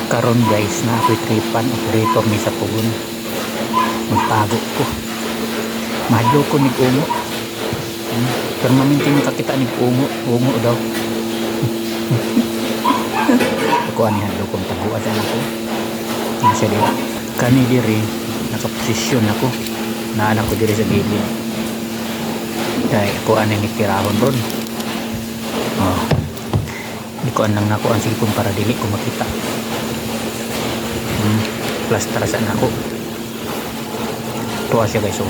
Karon guys na ako'y tripan operator ni sa pugon. Magtago ko. Mahadlo ko ni ungo. Permanente makakita ni ungo daw. Ako ani hadlo kong taguan sa ako. Siya dira. Kani diri nakaposisyon ako. Naanak ko diri sa gilid. Kaya ako ani ni tirahon ron. Oh. Di ko anang nako ang silpon para dili ko makita. Plaster sa nako. Tuwa siya guys. So,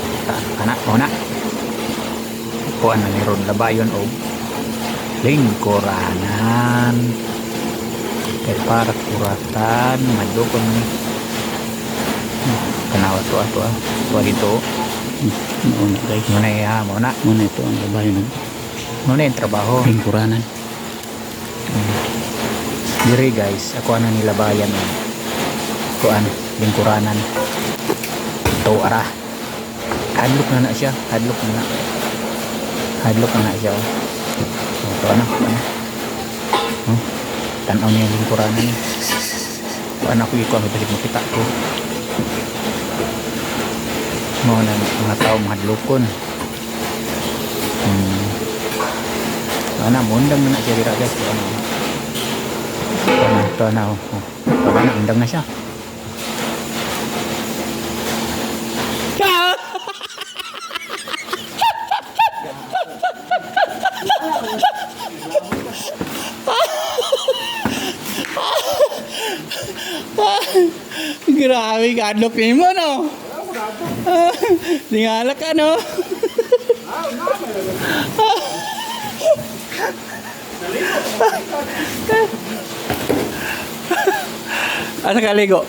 anak mo na. Kuan na meron labayon o lingkuranan. Kaya para kuratan. Madukon ni. Kanawa to ato ah. Tuwa dito. Muna guys. Muna ya. Muna Ito ang labayon ng Muna yung trabaho. lingkuranan. Diri guys. Ako ano nilabayan o. Kuan. Lingkuranan. Ito ara. Hadlok na siya. Hadlok na siya. Ito ano. Tanaw niya yung lingkuranan. Kuan ako yung kung makita ko. Mga na mga tao mahadlokon. Mundang na siya dira guys. Ito na. Mundang na siya. Grabe, kadlok ni mo, no? Tingala ka, no? Asa ka ligo?